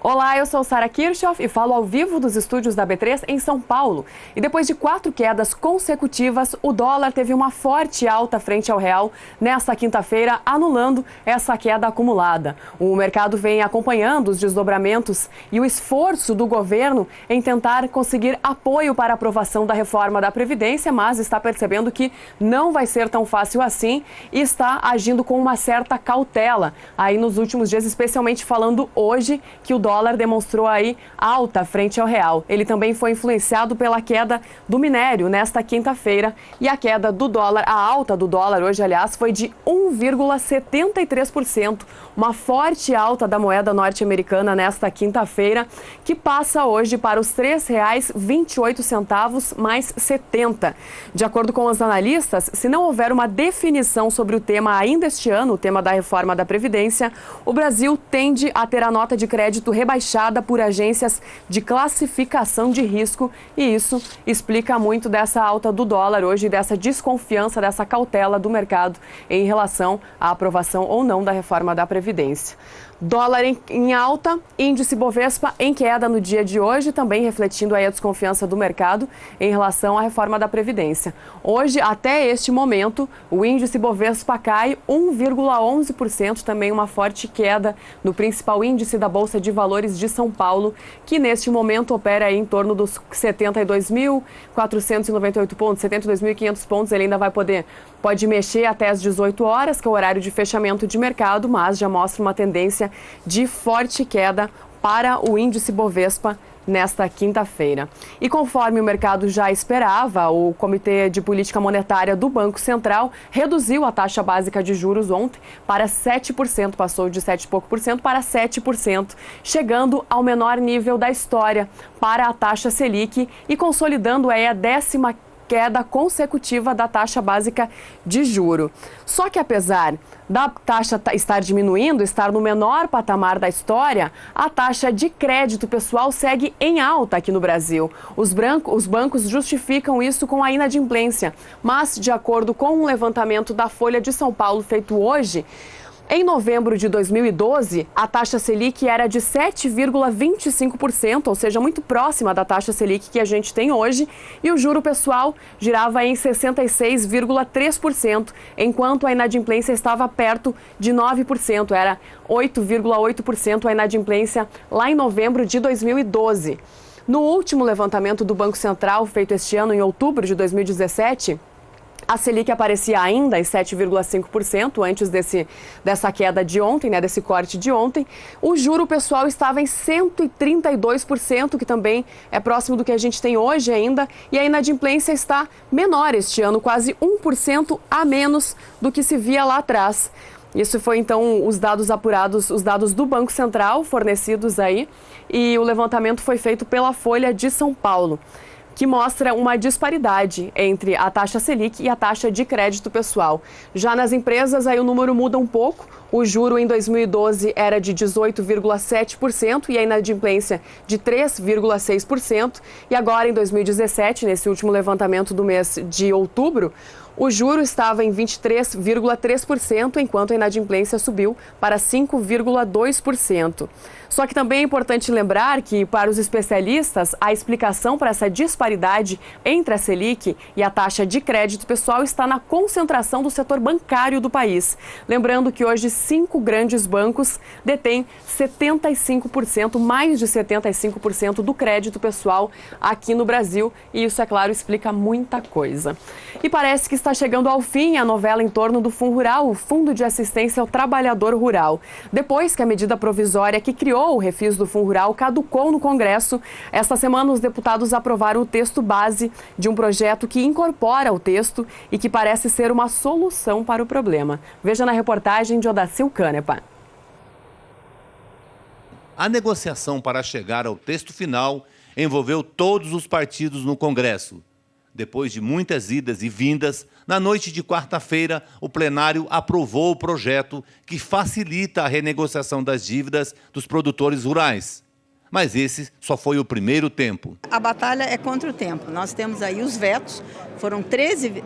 Olá, eu sou Sara Kirchhoff e falo ao vivo dos estúdios da B3 em São Paulo. E depois de 4 quedas consecutivas, o dólar teve uma forte alta frente ao real nesta quinta-feira, anulando essa queda acumulada. O mercado vem acompanhando os desdobramentos e o esforço do governo em tentar conseguir apoio para a aprovação da reforma da Previdência, mas está percebendo que não vai ser tão fácil assim e está agindo com uma certa cautela. Aí nos últimos dias, especialmente falando hoje, que o dólar demonstrou aí alta frente ao real. Ele também foi influenciado pela queda do minério nesta quinta-feira e a queda do dólar, a alta do dólar hoje, aliás, foi de 1,73%, uma forte alta da moeda norte-americana nesta quinta-feira, que passa hoje para os R$ 3,28 mais 70. De acordo com os analistas, se não houver uma definição sobre o tema ainda este ano, o tema da reforma da Previdência, o Brasil tende a ter a nota de crédito rebaixada por agências de classificação de risco e isso explica muito dessa alta do dólar hoje, dessa desconfiança, dessa cautela do mercado em relação à aprovação ou não da reforma da Previdência. Dólar em alta, índice Bovespa em queda no dia de hoje, também refletindo aí a desconfiança do mercado em relação à reforma da Previdência. Hoje, até este momento, o índice Bovespa cai 1,11%, também uma forte queda no principal índice da Bolsa de Valores de São Paulo, que neste momento opera aí em torno dos 72.498 pontos, 72.500 pontos. Ele ainda pode mexer até às 18 horas, que é o horário de fechamento de mercado, mas já mostra uma tendência de forte queda para o índice Bovespa nesta quinta-feira. E conforme o mercado já esperava, o Comitê de Política Monetária do Banco Central reduziu a taxa básica de juros ontem para 7%, passou de 7 e pouco por cento para 7%, chegando ao menor nível da história para a taxa Selic e consolidando aí a 10ª queda consecutiva da taxa básica de juro. Só que apesar da taxa estar diminuindo, estar no menor patamar da história, a taxa de crédito pessoal segue em alta aqui no Brasil. Os bancos justificam isso com a inadimplência, mas de acordo com um levantamento da Folha de São Paulo feito hoje, em novembro de 2012, a taxa Selic era de 7,25%, ou seja, muito próxima da taxa Selic que a gente tem hoje, e o juro pessoal girava em 66,3%, enquanto a inadimplência estava perto de 9%, era 8,8% a inadimplência lá em novembro de 2012. No último levantamento do Banco Central, feito este ano em outubro de 2017, a Selic aparecia ainda em 7,5% antes dessa queda de ontem, desse corte de ontem. O juro pessoal estava em 132%, que também é próximo do que a gente tem hoje ainda. E a inadimplência está menor este ano, quase 1% a menos do que se via lá atrás. Isso foi, então, os dados apurados, os dados do Banco Central fornecidos aí. E o levantamento foi feito pela Folha de São Paulo, que mostra uma disparidade entre a taxa Selic e a taxa de crédito pessoal. Já nas empresas, aí o número muda um pouco. O juro em 2012 era de 18,7% e a inadimplência de 3,6%. E agora, em 2017, nesse último levantamento do mês de outubro, o juro estava em 23,3%, enquanto a inadimplência subiu para 5,2%. Só que também é importante lembrar que, para os especialistas, a explicação para essa disparidade entre a Selic e a taxa de crédito pessoal está na concentração do setor bancário do país. Lembrando que hoje 5 grandes bancos detêm 75%, mais de 75% do crédito pessoal aqui no Brasil. E isso, é claro, explica muita coisa. E parece que está chegando ao fim a novela em torno do FUNRural, o Fundo de Assistência ao Trabalhador Rural. Depois que a medida provisória que criou o refis do FUNRural caducou no Congresso, esta semana os deputados aprovaram o texto base de um projeto que incorpora o texto e que parece ser uma solução para o problema. Veja na reportagem de Odacil Canepa. A negociação para chegar ao texto final envolveu todos os partidos no Congresso. Depois de muitas idas e vindas, na noite de quarta-feira, o plenário aprovou o projeto que facilita a renegociação das dívidas dos produtores rurais. Mas esse só foi o primeiro tempo. A batalha é contra o tempo. Nós temos aí os vetos, foram 13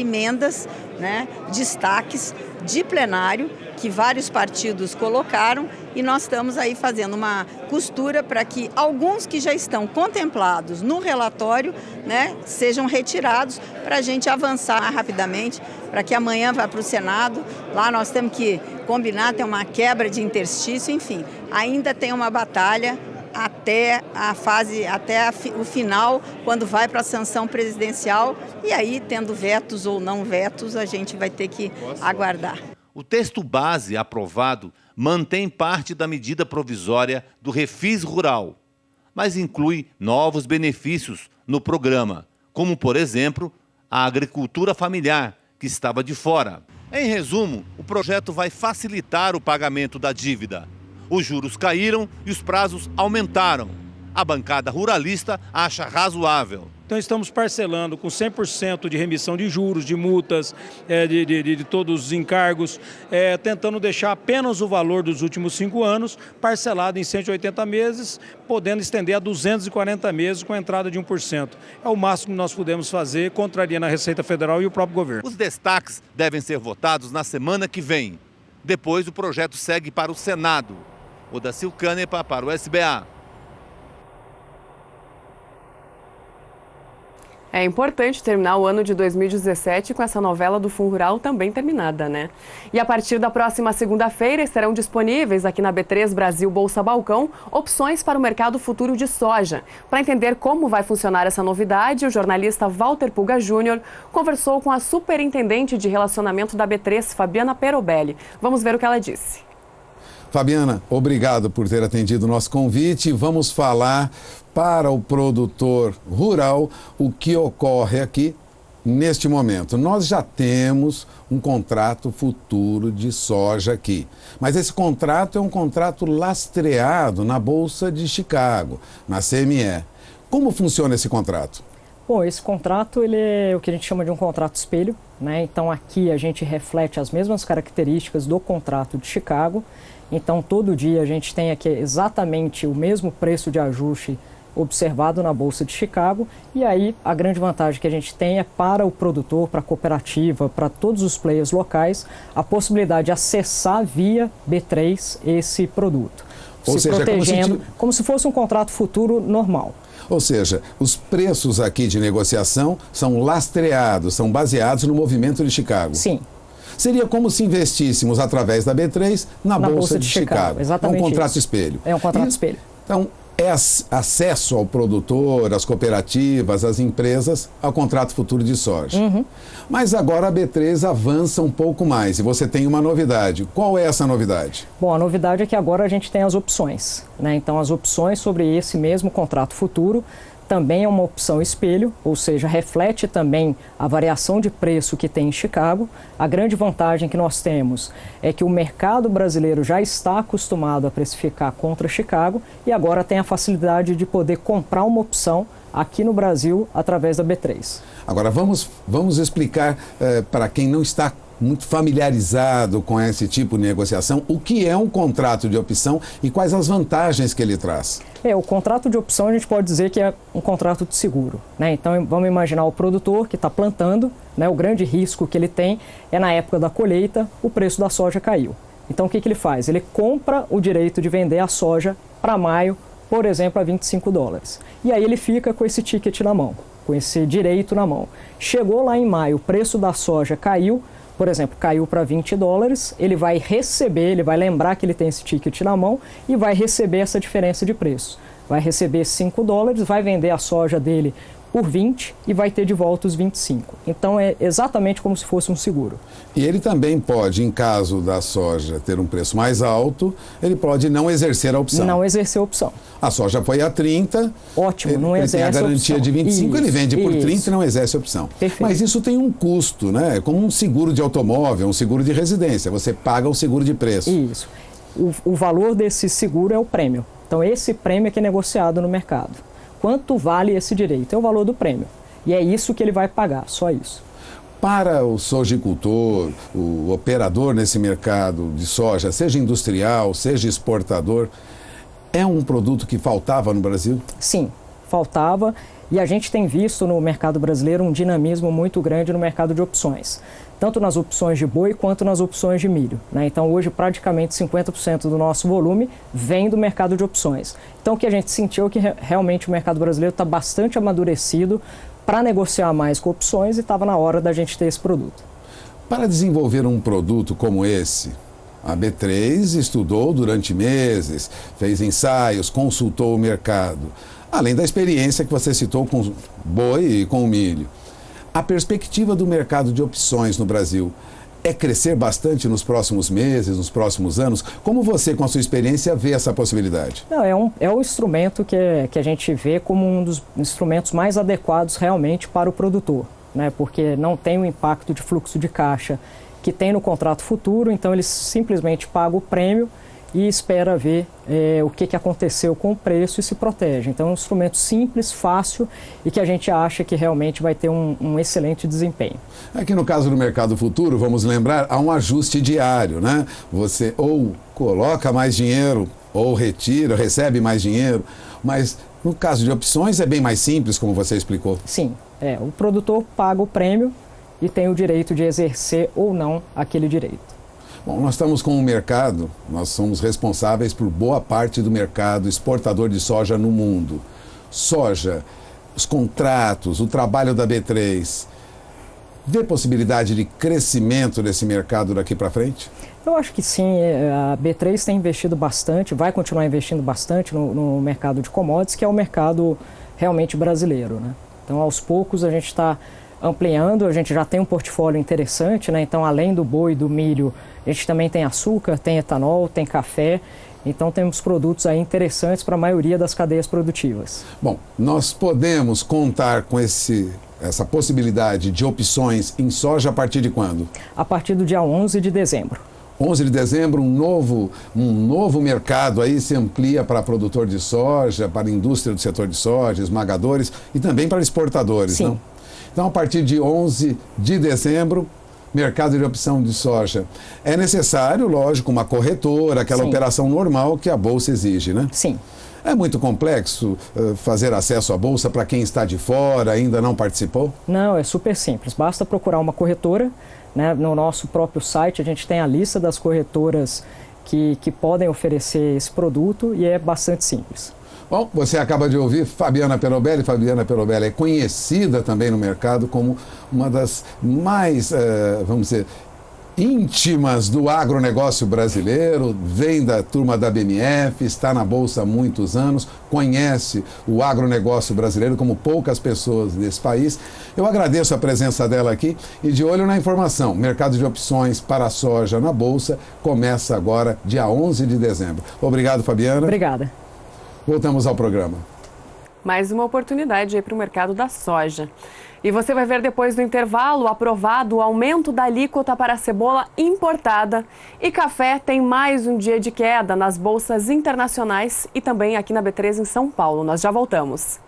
emendas, destaques de plenário que vários partidos colocaram e nós estamos aí fazendo uma costura para que alguns que já estão contemplados no relatório, né, sejam retirados para a gente avançar rapidamente, para que amanhã vá para o Senado. Lá nós temos que combinar, tem uma quebra de interstício, enfim, ainda tem uma batalha até o final, quando vai para a sanção presidencial, e aí, tendo vetos ou não vetos, a gente vai ter que aguardar. O texto base aprovado mantém parte da medida provisória do Refis Rural, mas inclui novos benefícios no programa, como, por exemplo, a agricultura familiar, que estava de fora. Em resumo, o projeto vai facilitar o pagamento da dívida. Os juros caíram e os prazos aumentaram. A bancada ruralista acha razoável. Então estamos parcelando com 100% de remissão de juros, de multas, de todos os encargos, tentando deixar apenas o valor dos últimos 5 anos parcelado em 180 meses, podendo estender a 240 meses com a entrada de 1%. É o máximo que nós podemos fazer, contrariando a Receita Federal e o próprio governo. Os destaques devem ser votados na semana que vem. Depois o projeto segue para o Senado. Odacil Canepa para o SBA. É importante terminar o ano de 2017 com essa novela do Fundo Rural também terminada, né? E a partir da próxima segunda-feira estarão disponíveis aqui na B3 Brasil Bolsa Balcão opções para o mercado futuro de soja. Para entender como vai funcionar essa novidade, o jornalista Walter Pulga Júnior conversou com a superintendente de relacionamento da B3, Fabiana Perobelli. Vamos ver o que ela disse. Fabiana, obrigado por ter atendido o nosso convite. Vamos falar para o produtor rural o que ocorre aqui neste momento. Nós já temos um contrato futuro de soja aqui, mas esse contrato é um contrato lastreado na Bolsa de Chicago, na CME. Como funciona esse contrato? Bom, esse contrato ele é o que a gente chama de um contrato espelho, né? Então aqui a gente reflete as mesmas características do contrato de Chicago. Então todo dia a gente tem aqui exatamente o mesmo preço de ajuste observado na Bolsa de Chicago, e aí a grande vantagem que a gente tem é para o produtor, para a cooperativa, para todos os players locais, a possibilidade de acessar via B3 esse produto, ou seja, protegendo como se fosse um contrato futuro normal. Ou seja, os preços aqui de negociação são lastreados, são baseados no movimento de Chicago. Sim. Seria como se investíssemos através da B3 na Bolsa de Chicago. Exatamente. É um contrato isso. espelho. É um contrato espelho. Então, é acesso ao produtor, às cooperativas, às empresas, ao contrato futuro de soja. Uhum. Mas agora a B3 avança um pouco mais e você tem uma novidade. Qual é essa novidade? Bom, a novidade é que agora a gente tem as opções, né? Então, as opções sobre esse mesmo contrato futuro também é uma opção espelho, ou seja, reflete também a variação de preço que tem em Chicago. A grande vantagem que nós temos é que o mercado brasileiro já está acostumado a precificar contra Chicago e agora tem a facilidade de poder comprar uma opção aqui no Brasil através da B3. Agora vamos explicar para quem não está muito familiarizado com esse tipo de negociação, o que é um contrato de opção e quais as vantagens que ele traz. O contrato de opção a gente pode dizer que é um contrato de seguro, né? Então vamos imaginar o produtor que está plantando, né? O grande risco que ele tem é na época da colheita o preço da soja caiu. Então o que ele faz? Ele compra o direito de vender a soja para maio, por exemplo, a $25. E aí ele fica com esse ticket na mão, com esse direito na mão. Chegou lá em maio, o preço da soja caiu, por exemplo, caiu para $20, ele vai receber, ele vai lembrar que ele tem esse ticket na mão e vai receber essa diferença de preço. Vai receber $5, vai vender a soja dele por 20 e vai ter de volta os 25. Então é exatamente como se fosse um seguro. E ele também pode, em caso da soja ter um preço mais alto, ele pode não exercer a opção. Não exercer a opção. A soja foi a 30, ótimo, não exerce ele tem a garantia de 25, isso, ele vende por 30 e não exerce a opção. Perfeito. Mas isso tem um custo, né? Como um seguro de automóvel, um seguro de residência. Você paga o seguro de preço. Isso. O valor desse seguro é o prêmio. Então esse prêmio é que é negociado no mercado. Quanto vale esse direito? É o valor do prêmio. E é isso que ele vai pagar, só isso. Para o sojicultor, o operador nesse mercado de soja, seja industrial, seja exportador, é um produto que faltava no Brasil? Sim, faltava, e a gente tem visto no mercado brasileiro um dinamismo muito grande no mercado de opções, tanto nas opções de boi quanto nas opções de milho, né? Então hoje praticamente 50% do nosso volume vem do mercado de opções. Então o que a gente sentiu é que realmente o mercado brasileiro está bastante amadurecido para negociar mais com opções e estava na hora da gente ter esse produto. Para desenvolver um produto como esse, a B3 estudou durante meses, fez ensaios, consultou o mercado, além da experiência que você citou com o boi e com o milho. A perspectiva do mercado de opções no Brasil é crescer bastante nos próximos meses, nos próximos anos? Como você, com a sua experiência, vê essa possibilidade? Não, é um instrumento que a gente vê como um dos instrumentos mais adequados realmente para o produtor, né? Porque não tem o impacto de fluxo de caixa que tem no contrato futuro, então ele simplesmente paga o prêmio e espera ver o que aconteceu com o preço e se protege. Então é um instrumento simples, fácil e que a gente acha que realmente vai ter um excelente desempenho. Aqui no caso do mercado futuro, vamos lembrar, há um ajuste diário, né? Você ou coloca mais dinheiro ou retira, recebe mais dinheiro, mas no caso de opções é bem mais simples, como você explicou. Sim, o produtor paga o prêmio e tem o direito de exercer ou não aquele direito. Bom, nós estamos com um mercado, nós somos responsáveis por boa parte do mercado exportador de soja no mundo. Soja, os contratos, o trabalho da B3, vê possibilidade de crescimento desse mercado daqui para frente? Eu acho que sim, a B3 tem investido bastante, vai continuar investindo bastante no mercado de commodities, que é o mercado realmente brasileiro, né? Então, aos poucos, a gente está ampliando, a gente já tem um portfólio interessante, né? Então, além do boi e do milho, a gente também tem açúcar, tem etanol, tem café. Então, temos produtos aí interessantes para a maioria das cadeias produtivas. Bom, nós podemos contar com essa possibilidade de opções em soja a partir de quando? A partir do dia 11 de dezembro. 11 de dezembro, um novo mercado aí se amplia para produtor de soja, para a indústria do setor de soja, esmagadores e também para exportadores, sim. Não? Então, a partir de 11 de dezembro, mercado de opção de soja. É necessário, lógico, uma corretora, aquela sim. operação normal que a Bolsa exige, né? Sim. É muito complexo fazer acesso à Bolsa para quem está de fora, ainda não participou? Não, é super simples. Basta procurar uma corretora, né? No nosso próprio site a gente tem a lista das corretoras que podem oferecer esse produto e é bastante simples. Bom, você acaba de ouvir Fabiana Perobelli. Fabiana Perobelli é conhecida também no mercado como uma das mais, vamos dizer, íntimas do agronegócio brasileiro, vem da turma da BMF, está na Bolsa há muitos anos, conhece o agronegócio brasileiro como poucas pessoas desse país. Eu agradeço a presença dela aqui e de olho na informação, mercado de opções para a soja na Bolsa começa agora, dia 11 de dezembro. Obrigado, Fabiana. Obrigada. Voltamos ao programa. Mais uma oportunidade aí para o mercado da soja. E você vai ver depois do intervalo aprovado o aumento da alíquota para a cebola importada. E café tem mais um dia de queda nas bolsas internacionais e também aqui na B3 em São Paulo. Nós já voltamos.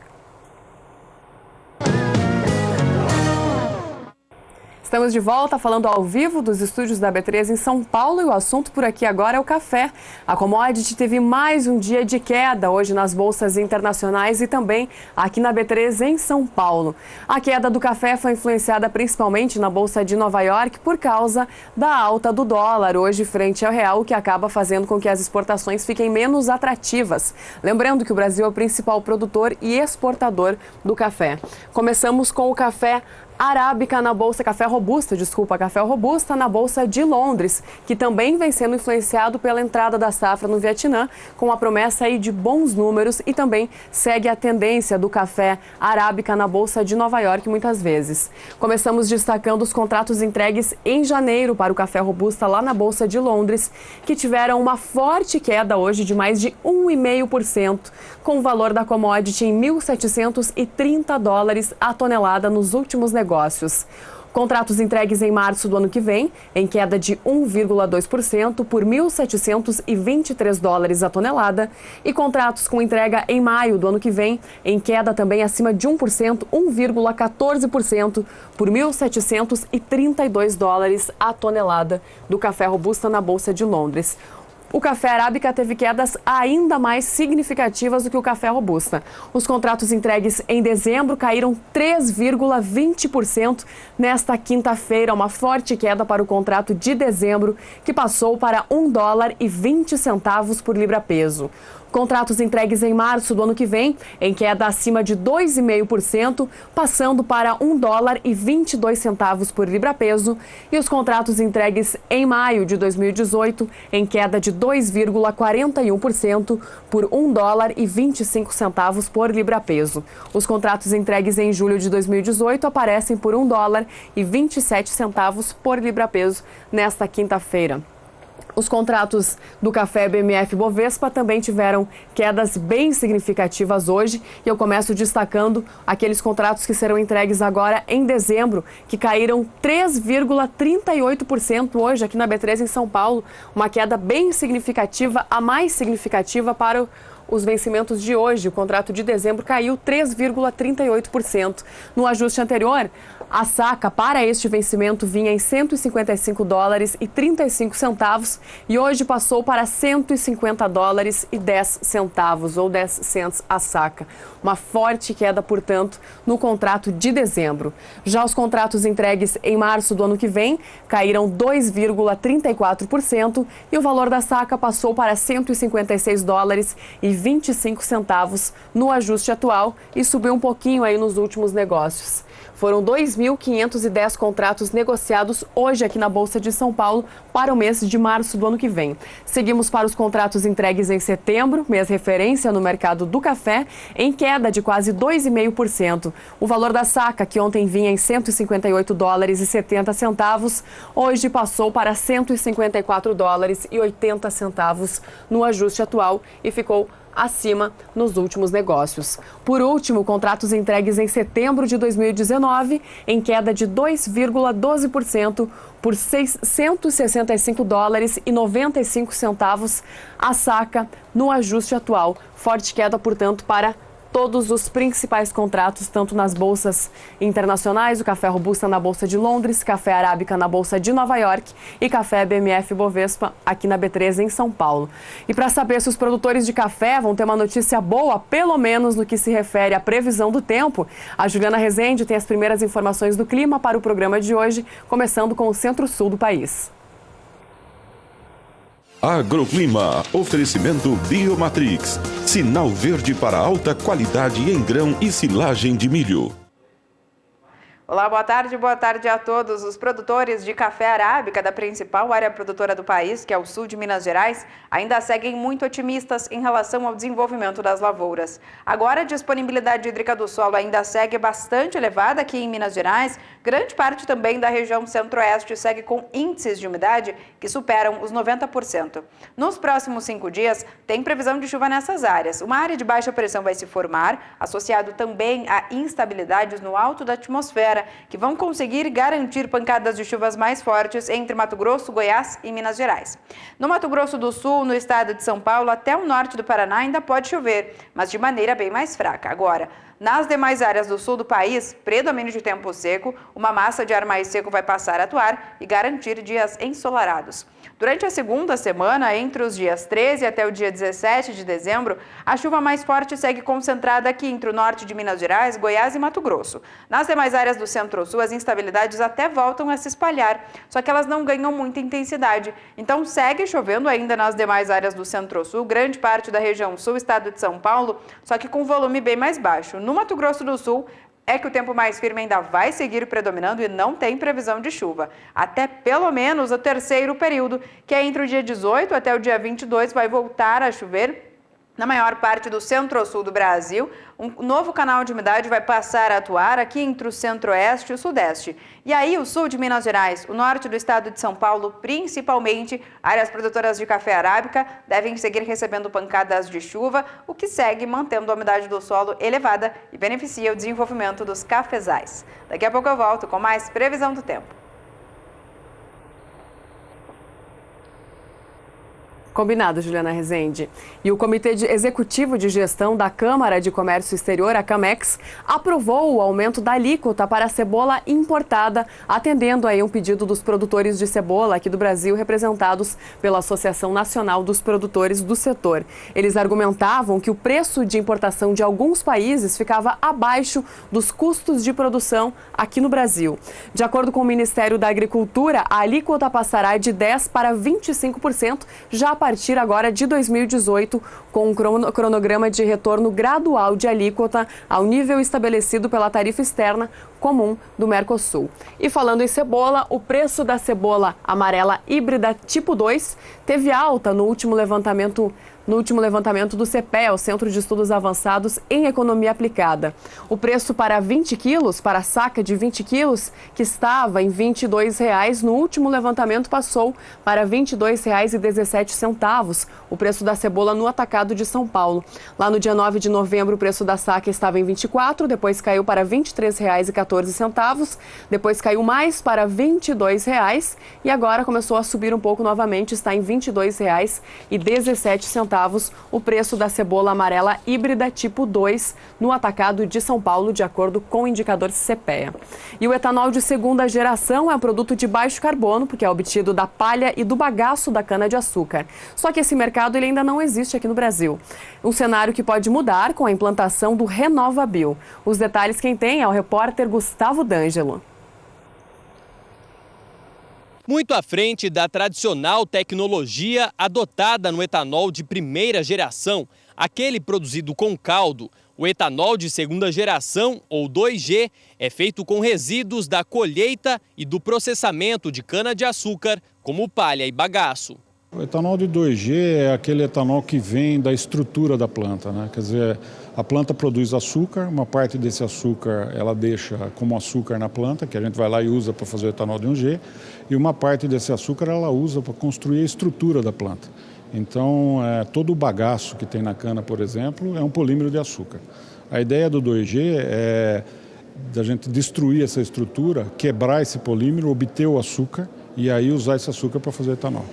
Estamos de volta falando ao vivo dos estúdios da B3 em São Paulo e o assunto por aqui agora é o café. A commodity teve mais um dia de queda hoje nas bolsas internacionais e também aqui na B3 em São Paulo. A queda do café foi influenciada principalmente na Bolsa de Nova York por causa da alta do dólar hoje frente ao real, o que acaba fazendo com que as exportações fiquem menos atrativas. Lembrando que o Brasil é o principal produtor e exportador do café. Começamos com o café arábica na Bolsa, café robusta na Bolsa de Londres, que também vem sendo influenciado pela entrada da safra no Vietnã, com a promessa aí de bons números e também segue a tendência do café arábica na Bolsa de Nova York muitas vezes. Começamos destacando os contratos entregues em janeiro para o café robusta lá na Bolsa de Londres, que tiveram uma forte queda hoje de mais de 1,5%, com o valor da commodity em $1.730 a tonelada nos últimos negócios. Contratos entregues em março do ano que vem, em queda de 1,2% por $1.723 a tonelada, e contratos com entrega em maio do ano que vem, em queda também acima de 1%, 1,14% por $1.732 a tonelada do café robusta na Bolsa de Londres. O café arábica teve quedas ainda mais significativas do que o café robusta. Os contratos entregues em dezembro caíram 3,20% nesta quinta-feira, uma forte queda para o contrato de dezembro, que passou para $1,20 por libra-peso. Contratos entregues em março do ano que vem, em queda acima de 2,5%, passando para $1,22 por libra-peso, e os contratos entregues em maio de 2018, em queda de 2,41%, por $1,25 por libra-peso. Os contratos entregues em julho de 2018 aparecem por $1,27 por libra-peso nesta quinta-feira. Os contratos do café BMF Bovespa também tiveram quedas bem significativas hoje, e eu começo destacando aqueles contratos que serão entregues agora em dezembro, que caíram 3,38% hoje aqui na B3 em São Paulo, uma queda bem significativa, a mais significativa para os vencimentos de hoje. O contrato de dezembro caiu 3,38%. No ajuste anterior, a saca para este vencimento vinha em $150,35 e hoje passou para $150,10, ou 10 cents a saca. Uma forte queda, portanto, no contrato de dezembro. Já os contratos entregues em março do ano que vem caíram 2,34% e o valor da saca passou para $156,25 no ajuste atual e subiu um pouquinho aí nos últimos negócios. Foram 2.510 contratos negociados hoje aqui na Bolsa de São Paulo para o mês de março do ano que vem. Seguimos para os contratos entregues em setembro, mês referência no mercado do café, em queda de quase 2,5%. O valor da saca, que ontem vinha em $158,70, hoje passou para $154,80 no ajuste atual e ficou acima nos últimos negócios. Por último, contratos entregues em setembro de 2019, em queda de 2,12% por $665,95 a saca no ajuste atual. Forte queda, portanto, para todos os principais contratos, tanto nas bolsas internacionais, o café robusta na Bolsa de Londres, café arábica na Bolsa de Nova York e café BMF Bovespa aqui na B3 em São Paulo. E para saber se os produtores de café vão ter uma notícia boa, pelo menos no que se refere à previsão do tempo, a Juliana Rezende tem as primeiras informações do clima para o programa de hoje, começando com o centro-sul do país. Agroclima, oferecimento Biomatrix, sinal verde para alta qualidade em grão e silagem de milho. Olá, boa tarde a todos. Os produtores de café arábica da principal área produtora do país, que é o sul de Minas Gerais, ainda seguem muito otimistas em relação ao desenvolvimento das lavouras. Agora, a disponibilidade hídrica do solo ainda segue bastante elevada aqui em Minas Gerais. Grande parte também da região centro-oeste segue com índices de umidade que superam os 90%. Nos próximos 5 dias, tem previsão de chuva nessas áreas. Uma área de baixa pressão vai se formar, associado também a instabilidades no alto da atmosfera, que vão conseguir garantir pancadas de chuvas mais fortes entre Mato Grosso, Goiás e Minas Gerais. No Mato Grosso do Sul, no estado de São Paulo, até o norte do Paraná ainda pode chover, mas de maneira bem mais fraca. Agora, nas demais áreas do sul do país, predomínio de tempo seco, uma massa de ar mais seco vai passar a atuar e garantir dias ensolarados. Durante a segunda semana, entre os dias 13 até o dia 17 de dezembro, a chuva mais forte segue concentrada aqui entre o norte de Minas Gerais, Goiás e Mato Grosso. Nas demais áreas do centro-sul, as instabilidades até voltam a se espalhar, só que elas não ganham muita intensidade. Então, segue chovendo ainda nas demais áreas do centro-sul, grande parte da região sul, estado de São Paulo, só que com volume bem mais baixo. No Mato Grosso do Sul, é que o tempo mais firme ainda vai seguir predominando e não tem previsão de chuva. Até pelo menos o terceiro período, que é entre o dia 18 até o dia 22, vai voltar a chover na maior parte do centro-sul do Brasil. Um novo canal de umidade vai passar a atuar aqui entre o centro-oeste e o sudeste. E aí o sul de Minas Gerais, o norte do estado de São Paulo, principalmente áreas produtoras de café arábica, devem seguir recebendo pancadas de chuva, o que segue mantendo a umidade do solo elevada e beneficia o desenvolvimento dos cafezais. Daqui a pouco eu volto com mais previsão do tempo. Combinado, Juliana Rezende. E o Comitê Executivo de Gestão da Câmara de Comércio Exterior, a CAMEX, aprovou o aumento da alíquota para a cebola importada, atendendo aí um pedido dos produtores de cebola aqui do Brasil, representados pela Associação Nacional dos Produtores do Setor. Eles argumentavam que o preço de importação de alguns países ficava abaixo dos custos de produção aqui no Brasil. De acordo com o Ministério da Agricultura, a alíquota passará de 10% para 25%, já a partir agora de 2018, com um cronograma de retorno gradual de alíquota ao nível estabelecido pela tarifa externa comum do Mercosul. E falando em cebola, o preço da cebola amarela híbrida tipo 2 teve alta no último levantamento do CEPE, o Centro de Estudos Avançados em Economia Aplicada. O preço para 20 quilos, para a saca de 20 quilos, que estava em R$ 22,00, no último levantamento passou para R$ 22,17, o preço da cebola no atacado de São Paulo. Lá no dia 9 de novembro, o preço da saca estava em R$ 24,00, depois caiu para R$ 23,14, depois caiu mais para R$ 22,00 e agora começou a subir um pouco novamente, está em R$ 22,17 o preço da cebola amarela híbrida tipo 2 no atacado de São Paulo, de acordo com o indicador CPEA. E o etanol de segunda geração é um produto de baixo carbono, porque é obtido da palha e do bagaço da cana-de-açúcar. Só que esse mercado ele ainda não existe aqui no Brasil. Um cenário que pode mudar com a implantação do RenovaBio. Os detalhes quem tem é o repórter Gustavo D'Angelo. Muito à frente da tradicional tecnologia adotada no etanol de primeira geração, aquele produzido com caldo, o etanol de segunda geração, ou 2G, é feito com resíduos da colheita e do processamento de cana-de-açúcar, como palha e bagaço. O etanol de 2G é aquele etanol que vem da estrutura da planta, né? Quer dizer, a planta produz açúcar, uma parte desse açúcar ela deixa como açúcar na planta, que a gente vai lá e usa para fazer o etanol de 1G, e uma parte desse açúcar ela usa para construir a estrutura da planta. Então, todo o bagaço que tem na cana, por exemplo, é um polímero de açúcar. A ideia do 2G é da gente destruir essa estrutura, quebrar esse polímero, obter o açúcar e aí usar esse açúcar para fazer etanol.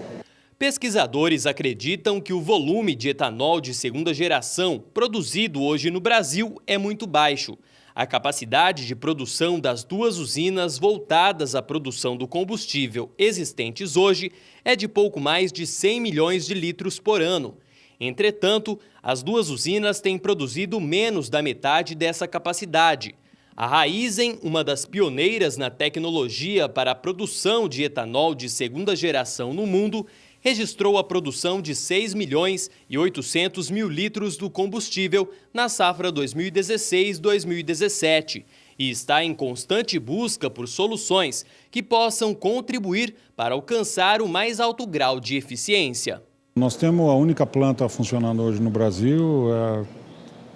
Pesquisadores acreditam que o volume de etanol de segunda geração produzido hoje no Brasil é muito baixo. A capacidade de produção das duas usinas voltadas à produção do combustível existentes hoje é de pouco mais de 100 milhões de litros por ano. Entretanto, as duas usinas têm produzido menos da metade dessa capacidade. A Raízen, uma das pioneiras na tecnologia para a produção de etanol de segunda geração no mundo, registrou a produção de 6 milhões e 800 mil litros do combustível na safra 2016-2017 e está em constante busca por soluções que possam contribuir para alcançar o mais alto grau de eficiência. Nós temos a única planta funcionando hoje no Brasil,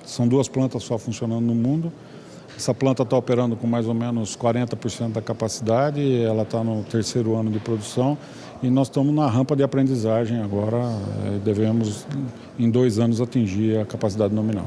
são duas plantas só funcionando no mundo. Essa planta está operando com mais ou menos 40% da capacidade, ela está no terceiro ano de produção e nós estamos na rampa de aprendizagem agora, devemos em 2 anos atingir a capacidade nominal.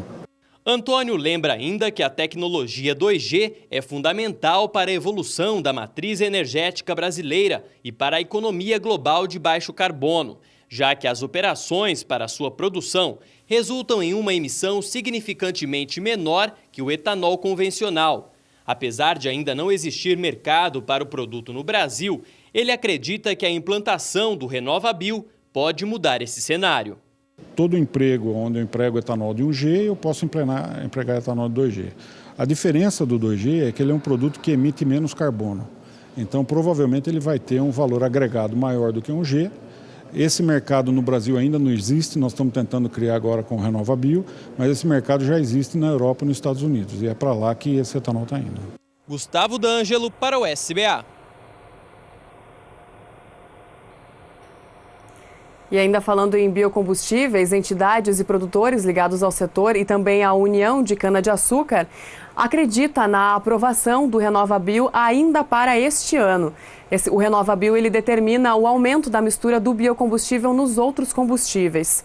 Antônio lembra ainda que a tecnologia 2G é fundamental para a evolução da matriz energética brasileira e para a economia global de baixo carbono, já que as operações para sua produção resultam em uma emissão significantemente menor que o etanol convencional. Apesar de ainda não existir mercado para o produto no Brasil, ele acredita que a implantação do RenovaBio pode mudar esse cenário. Todo emprego onde eu emprego etanol de 1G, eu posso empregar etanol de 2G. A diferença do 2G é que ele é um produto que emite menos carbono. Então, provavelmente, ele vai ter um valor agregado maior do que 1G. Esse mercado no Brasil ainda não existe, nós estamos tentando criar agora com o RenovaBio, mas esse mercado já existe na Europa e nos Estados Unidos, e é para lá que esse etanol está indo. Gustavo D'Angelo para o SBA. E ainda falando em biocombustíveis, entidades e produtores ligados ao setor e também a União de Cana-de-Açúcar acredita na aprovação do RenovaBio ainda para este ano. O RenovaBio ele determina o aumento da mistura do biocombustível nos outros combustíveis.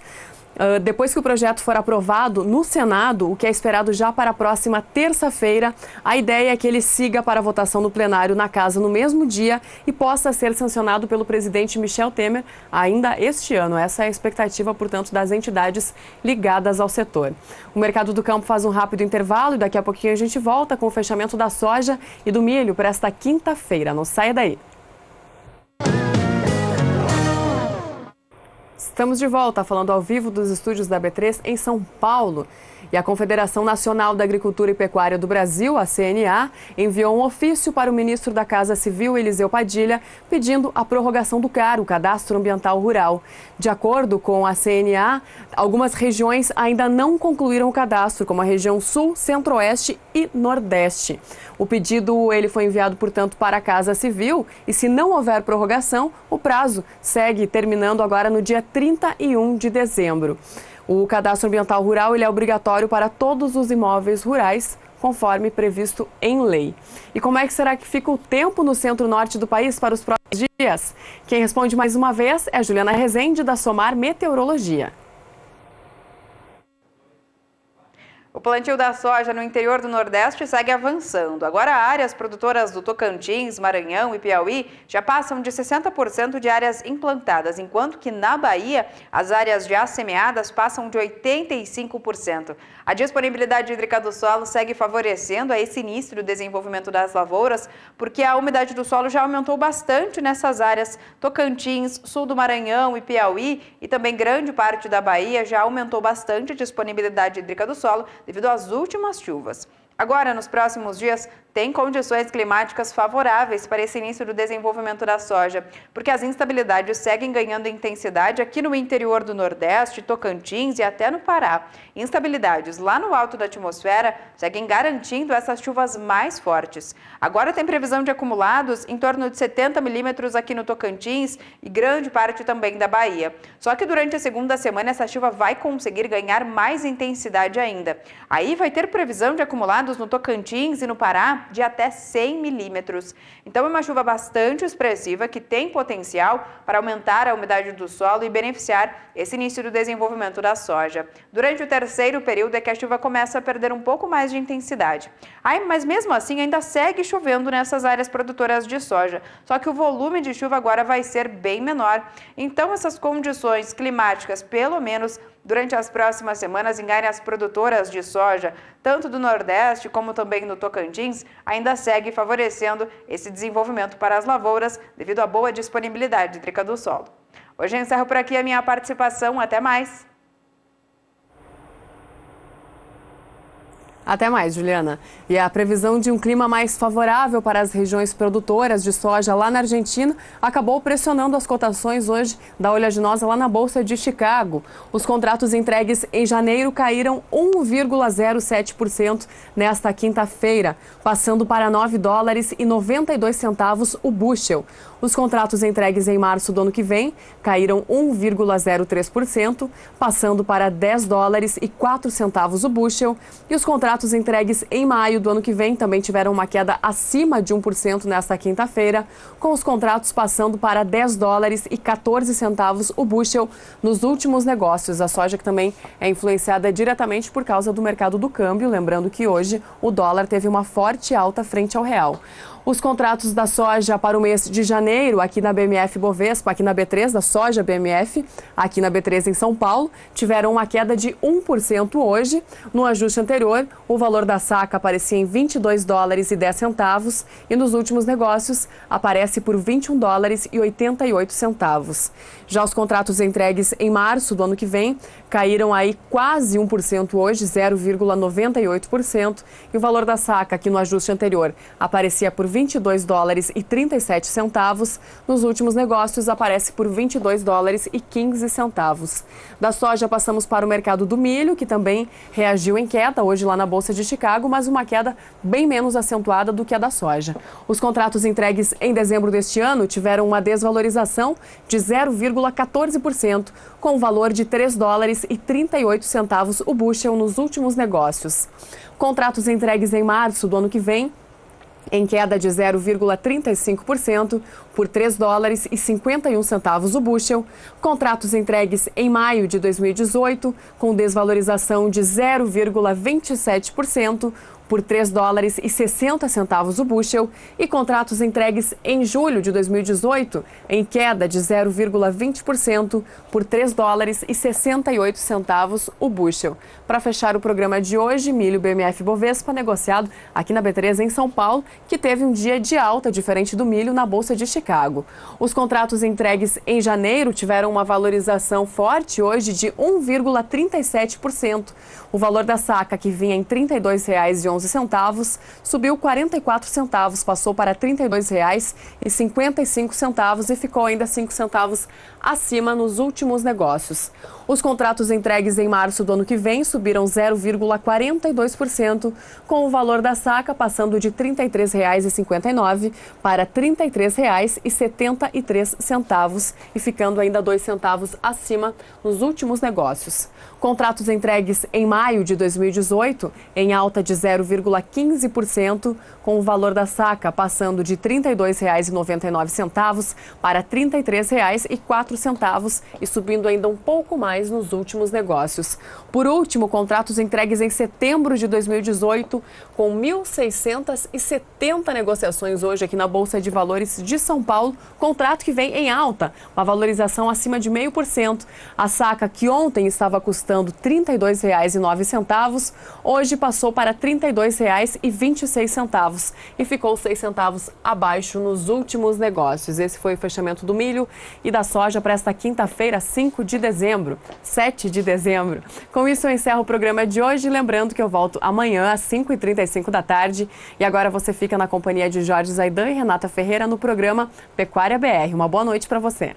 Depois que o projeto for aprovado no Senado, o que é esperado já para a próxima terça-feira, a ideia é que ele siga para a votação no plenário na Casa no mesmo dia e possa ser sancionado pelo presidente Michel Temer ainda este ano. Essa é a expectativa, portanto, das entidades ligadas ao setor. O Mercado do Campo faz um rápido intervalo e daqui a pouquinho a gente volta com o fechamento da soja e do milho para esta quinta-feira. Não saia daí. Estamos de volta falando ao vivo dos estúdios da B3 em São Paulo. E a Confederação Nacional da Agricultura e Pecuária do Brasil, a CNA, enviou um ofício para o ministro da Casa Civil, Eliseu Padilha, pedindo a prorrogação do CAR, o Cadastro Ambiental Rural. De acordo com a CNA, algumas regiões ainda não concluíram o cadastro, como a região Sul, Centro-Oeste e Nordeste. O pedido ele foi enviado, portanto, para a Casa Civil e, se não houver prorrogação, o prazo segue terminando agora no dia 31 de dezembro. O Cadastro Ambiental Rural ele é obrigatório para todos os imóveis rurais, conforme previsto em lei. E como é que será que fica o tempo no centro-norte do país para os próximos dias? Quem responde mais uma vez é a Juliana Rezende, da Somar Meteorologia. O plantio da soja no interior do Nordeste segue avançando. Agora, áreas produtoras do Tocantins, Maranhão e Piauí já passam de 60% de áreas implantadas, enquanto que na Bahia as áreas já semeadas passam de 85%. A disponibilidade hídrica do solo segue favorecendo esse início do desenvolvimento das lavouras, porque a umidade do solo já aumentou bastante nessas áreas. Tocantins, sul do Maranhão e Piauí e também grande parte da Bahia já aumentou bastante a disponibilidade hídrica do solo devido às últimas chuvas. Agora, nos próximos dias, tem condições climáticas favoráveis para esse início do desenvolvimento da soja, porque as instabilidades seguem ganhando intensidade aqui no interior do Nordeste, Tocantins e até no Pará. Instabilidades lá no alto da atmosfera seguem garantindo essas chuvas mais fortes. Agora tem previsão de acumulados em torno de 70 milímetros aqui no Tocantins e grande parte também da Bahia. Só que durante a segunda semana essa chuva vai conseguir ganhar mais intensidade ainda. Aí vai ter previsão de acumulados no Tocantins e no Pará de até 100 milímetros. Então é uma chuva bastante expressiva que tem potencial para aumentar a umidade do solo e beneficiar esse início do desenvolvimento da soja. Durante o terceiro período é que a chuva começa a perder um pouco mais de intensidade. Mas mesmo assim ainda segue chovendo nessas áreas produtoras de soja, só que o volume de chuva agora vai ser bem menor. Então essas condições climáticas, pelo menos durante as próximas semanas, em áreas produtoras de soja, tanto do Nordeste como também no Tocantins, ainda segue favorecendo esse desenvolvimento para as lavouras devido à boa disponibilidade hídrica do solo. Hoje eu encerro por aqui a minha participação. Até mais! Até mais, Juliana. E a previsão de um clima mais favorável para as regiões produtoras de soja lá na Argentina acabou pressionando as cotações hoje da oleaginosa lá na Bolsa de Chicago. Os contratos entregues em janeiro caíram 1,07% nesta quinta-feira, passando para $9,92 o bushel. Os contratos entregues em março do ano que vem caíram 1,03%, passando para $10,04 o bushel. E os contratos entregues em maio do ano que vem também tiveram uma queda acima de 1% nesta quinta-feira, com os contratos passando para $10,14 o bushel nos últimos negócios. A soja que também é influenciada diretamente por causa do mercado do câmbio, lembrando que hoje o dólar teve uma forte alta frente ao real. Os contratos da soja para o mês de janeiro, aqui na BMF Bovespa, aqui na B3 da soja BMF, aqui na B3 em São Paulo, tiveram uma queda de 1% hoje. No ajuste anterior, o valor da saca aparecia em $22,10 e nos últimos negócios aparece por $21,88. Já os contratos entregues em março do ano que vem caíram aí quase 1% hoje, 0,98%, e o valor da saca aqui no ajuste anterior aparecia por $22,37, nos últimos negócios aparece por $22,15. Da soja passamos para o mercado do milho, que também reagiu em queda hoje lá na Bolsa de Chicago, mas uma queda bem menos acentuada do que a da soja. Os contratos entregues em dezembro deste ano tiveram uma desvalorização de 0,14%, com o valor de $3,38 o bushel nos últimos negócios. Contratos entregues em março do ano que vem em queda de 0,35% por $3,51 o bushel. Contratos entregues em maio de 2018 com desvalorização de 0,27% por $3,60 o bushel, e contratos entregues em julho de 2018 em queda de 0,20% por $3,68 o bushel. Para fechar o programa de hoje, milho BMF Bovespa negociado aqui na B3 em São Paulo, que teve um dia de alta diferente do milho na Bolsa de Chicago. Os contratos entregues em janeiro tiveram uma valorização forte hoje de 1,37%. O valor da saca, que vinha em R$ 32,11, subiu 44 centavos, passou para R$ 32,55 e ficou ainda 5 centavos acima nos últimos negócios. Os contratos entregues em março do ano que vem subiram 0,42%, com o valor da saca passando de R$ 33,59 para R$ 33,73 e ficando ainda 2 centavos acima nos últimos negócios. Contratos entregues em maio de 2018 em alta de 0,15%, com o valor da saca passando de R$ 32,99 para R$ 33,04 e subindo ainda um pouco mais nos últimos negócios. Por último, contratos entregues em setembro de 2018 com 1.670 negociações hoje aqui na Bolsa de Valores de São Paulo, contrato que vem em alta, uma valorização acima de 0,5%. A saca, que ontem estava custando R$ 32,09, hoje passou para R$ 32,26 e ficou 6 centavos abaixo nos últimos negócios. Esse foi o fechamento do milho e da soja para esta quinta-feira, 7 de dezembro. Com isso, eu encerro o programa de hoje, lembrando que eu volto amanhã às 5h35 da tarde. E agora você fica na companhia de Jorge Zaidan e Renata Ferreira no programa Pecuária BR. Uma boa noite para você.